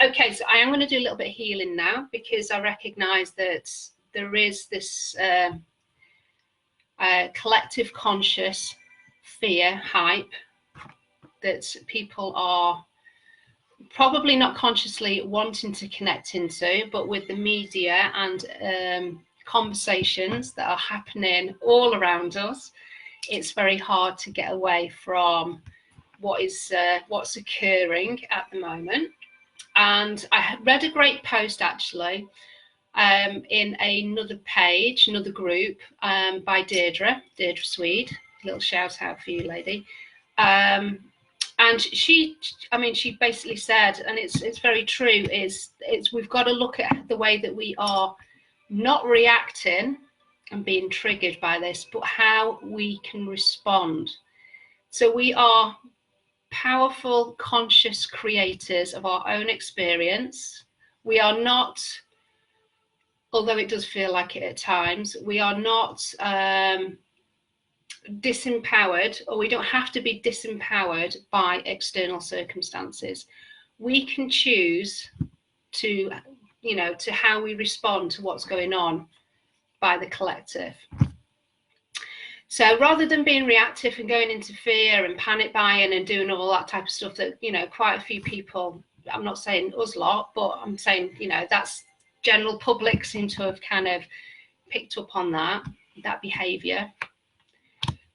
Okay, so I am going to do a little bit of healing now, because I recognise that there is this collective conscious fear hype that people are probably not consciously wanting to connect into, but with the media and conversations that are happening all around us, it's very hard to get away from what's occurring at the moment. And I had read a great post actually in another page, another group by Deirdre Swede. A little shout out for you, lady. And she basically said, and it's very true, is we've got to look at the way that we are not reacting and being triggered by this, but how we can respond. So we are powerful, conscious creators of our own experience. We are not, although it does feel like it at times, we are not disempowered, or we don't have to be disempowered by external circumstances. We can choose to, to how we respond to what's going on by the collective. So rather than being reactive and going into fear and panic buying and doing all that type of stuff that, quite a few people, I'm not saying us lot, but I'm saying, that's general public seem to have kind of picked up on that behavior.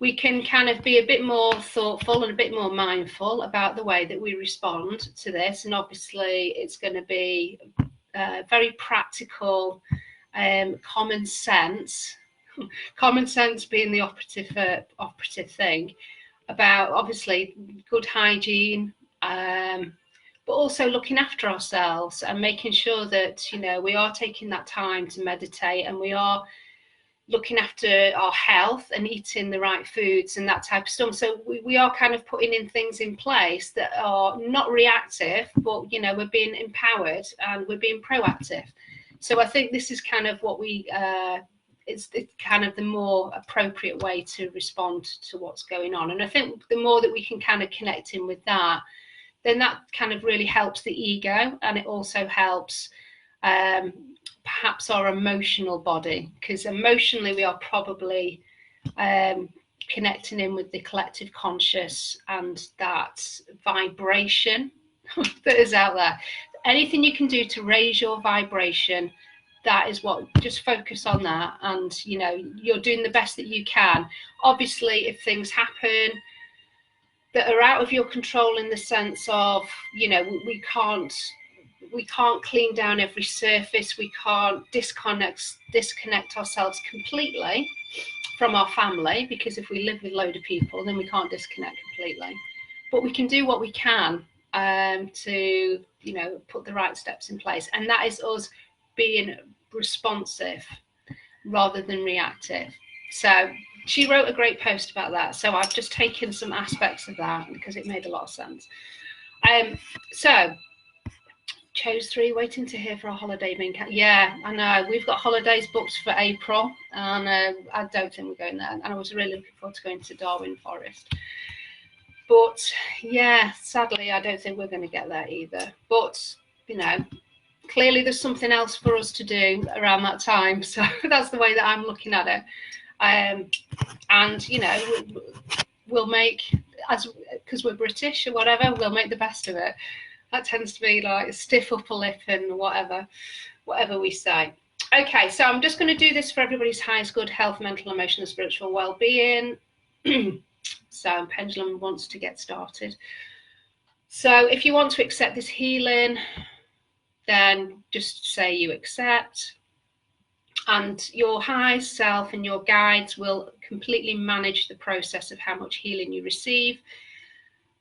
We can kind of be a bit more thoughtful and a bit more mindful about the way that we respond to this. And obviously it's going to be very practical, common sense being the operative thing, about obviously good hygiene, but also looking after ourselves and making sure that, we are taking that time to meditate, and we are looking after our health and eating the right foods and that type of stuff. So we are kind of putting in things in place that are not reactive, but, we're being empowered and we're being proactive. So I think this is kind of what it's kind of the more appropriate way to respond to what's going on. And I think the more that we can kind of connect in with that, then that kind of really helps the ego, and it also helps perhaps our emotional body, because emotionally we are probably connecting in with the collective conscious and that vibration that is out there. Anything you can do to raise your vibration, that is what, just focus on that, and you're doing the best that you can. Obviously, if things happen that are out of your control, in the sense of, we can't clean down every surface, we can't disconnect ourselves completely from our family, because if we live with a load of people, then we can't disconnect completely. But we can do what we can to, put the right steps in place, and that is us being responsive rather than reactive. So she wrote a great post about that, so I've just taken some aspects of that because it made a lot of sense. So chose 3, waiting to hear for a holiday being yeah, I know we've got holidays booked for April, and I don't think we're going there, and I was really looking forward to going to Darwin Forest, but yeah, sadly I don't think we're going to get there either. But clearly there's something else for us to do around that time, so that's the way that I'm looking at it. And we'll make, because we're British or whatever, we'll make the best of it. That tends to be like a stiff upper lip and whatever we say. Okay, so I'm just going to do this for everybody's highest good health, mental, emotional, spiritual well-being. So Pendulum wants to get started. So if you want to accept this healing, then just say you accept, and your high self and your guides will completely manage the process of how much healing you receive,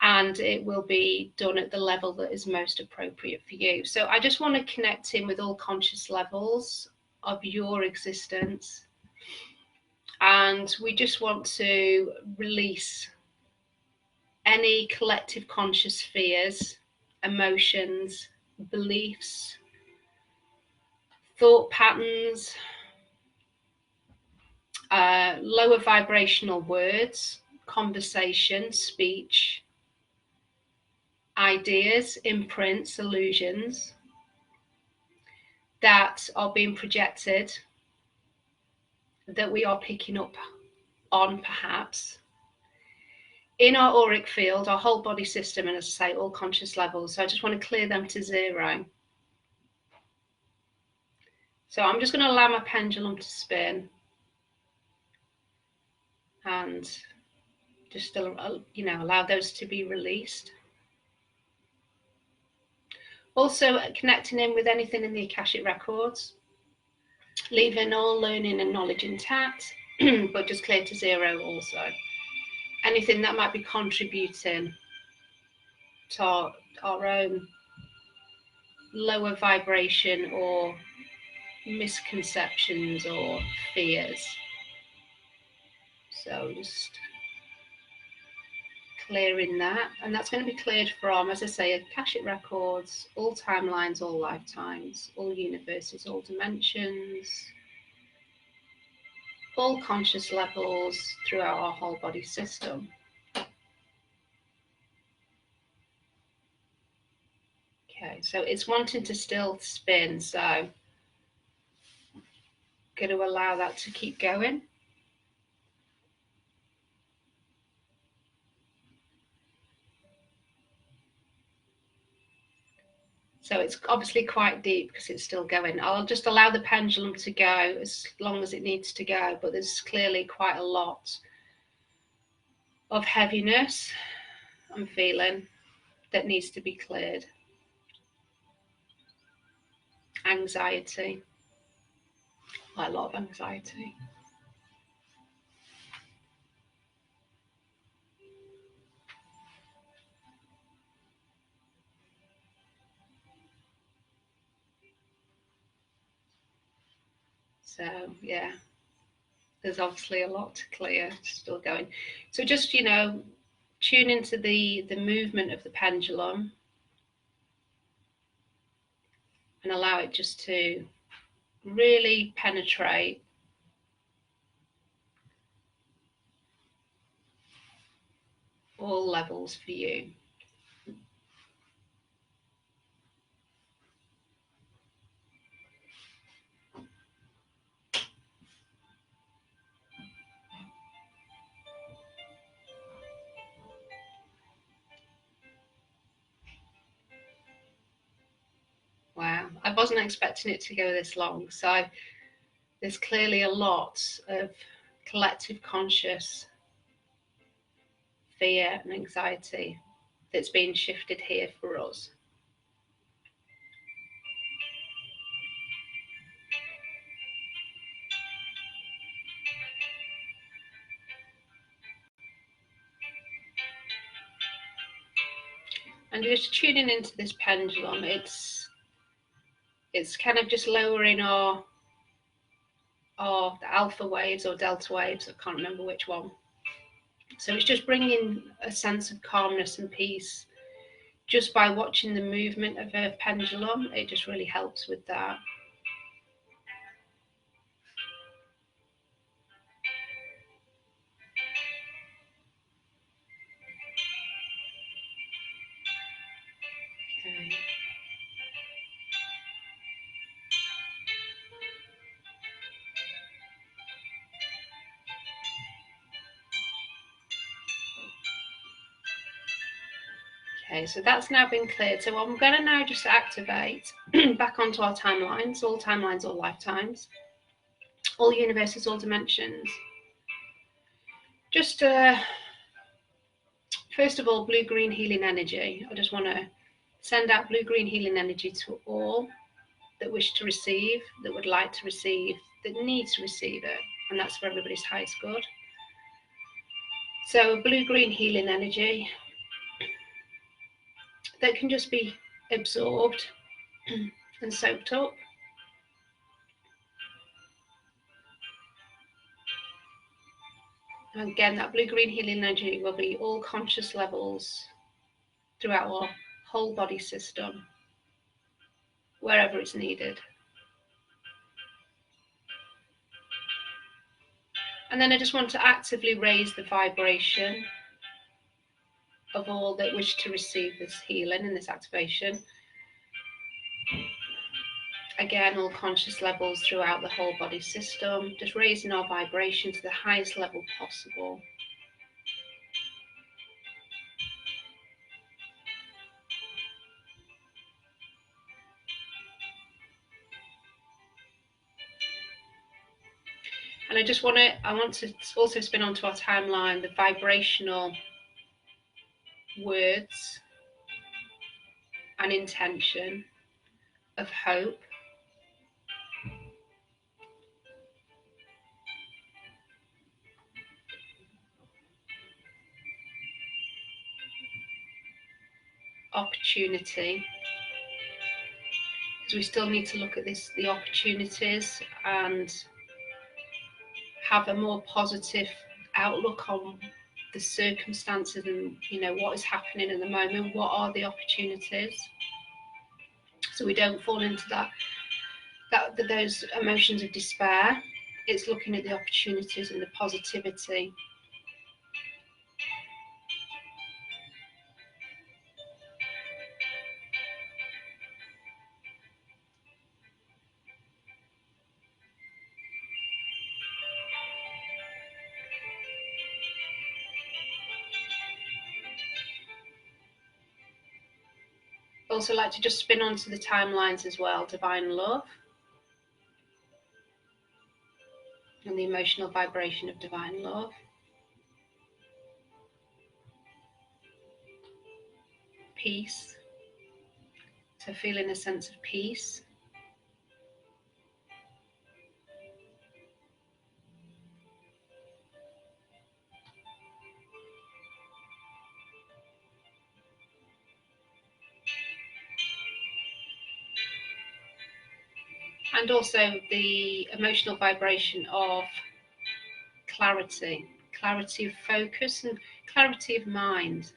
and it will be done at the level that is most appropriate for you. So I just want to connect in with all conscious levels of your existence, and we just want to release any collective conscious fears, emotions, beliefs, thought patterns, lower vibrational words, conversation, speech, ideas, imprints, illusions that are being projected, that we are picking up on perhaps in our auric field, our whole body system, and as I say, all conscious levels. So I just want to clear them to zero. So I'm just going to allow my pendulum to spin and just, allow those to be released. Also connecting in with anything in the Akashic records, leaving all learning and knowledge intact, but just clear to zero also. Anything that might be contributing to our own lower vibration or misconceptions or fears. So just clearing that, and that's going to be cleared from, as I say, Akashic records, all timelines, all lifetimes, all universes, all dimensions, all conscious levels throughout our whole body system. Okay, so it's wanting to still spin, so I'm going to allow that to keep going. So it's obviously quite deep because it's still going. I'll just allow the pendulum to go as long as it needs to go, but there's clearly quite a lot of heaviness I'm feeling that needs to be cleared. Anxiety, quite a lot of anxiety. So yeah, there's obviously a lot to clear, still going. So just, tune into the movement of the pendulum and allow it just to really penetrate all levels for you. Wow, I wasn't expecting it to go this long. So there's clearly a lot of collective conscious fear and anxiety that's being shifted here for us. And just tuning into this pendulum, it's kind of just lowering our alpha waves or delta waves. I can't remember which one. So it's just bringing a sense of calmness and peace just by watching the movement of a pendulum. It just really helps with that. Okay. Okay, so that's now been cleared. So I'm going to now just activate back onto our timelines, all lifetimes, all universes, all dimensions. Just first of all, blue-green healing energy. I just want to send out blue-green healing energy to all that wish to receive, that would like to receive, that need to receive it, and that's for everybody's highest good. So blue-green healing energy that can just be absorbed and soaked up. And again, that blue-green healing energy will be all conscious levels throughout our whole body system, wherever it's needed. And then I just want to actively raise the vibration of all that wish to receive this healing and this activation. Again, all conscious levels throughout the whole body system, just raising our vibration to the highest level possible. And I want to also spin onto our timeline the vibrational words and intention of hope, opportunity, because we still need to look at the opportunities and have a more positive outlook on the circumstances and, you know, what is happening at the moment. What are the opportunities? So we don't fall into those emotions of despair. It's looking at the opportunities and the positivity. Also like to just spin onto the timelines as well. Divine love and the emotional vibration of divine love. Peace. So feeling a sense of peace. And also the emotional vibration of clarity, clarity of focus and clarity of mind.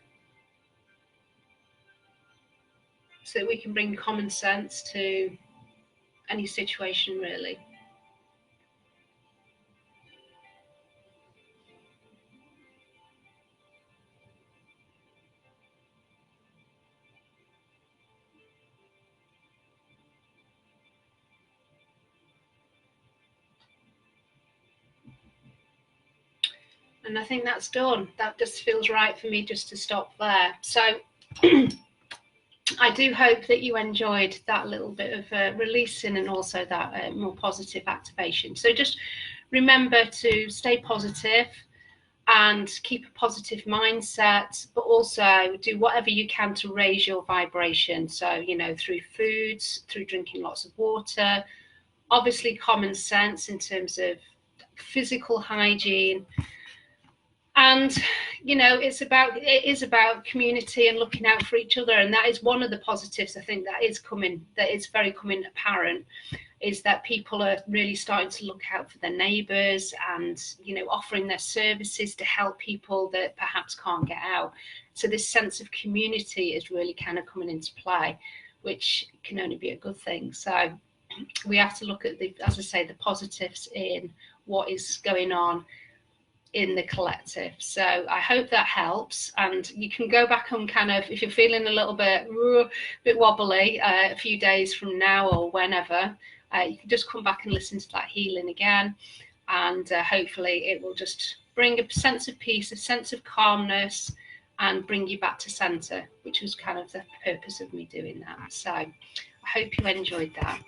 So that we can bring common sense to any situation, really. And I think that's done. That just feels right for me just to stop there. So I do hope that you enjoyed that little bit of releasing and also that more positive activation. So just remember to stay positive and keep a positive mindset, but also do whatever you can to raise your vibration. So, you know, through foods, through drinking lots of water, obviously common sense in terms of physical hygiene. And, you know, it is about community and looking out for each other. And that is one of the positives, I think, that is very coming apparent, is that people are really starting to look out for their neighbours and, you know, offering their services to help people that perhaps can't get out. So this sense of community is really kind of coming into play, which can only be a good thing. So we have to look at as I say, the positives in what is going on in the collective. So I hope that helps, and you can go back and kind of, if you're feeling a little bit wobbly a few days from now or whenever, you can just come back and listen to that healing again, and hopefully it will just bring a sense of peace, a sense of calmness, and bring you back to center, which was kind of the purpose of me doing that. So I hope you enjoyed that.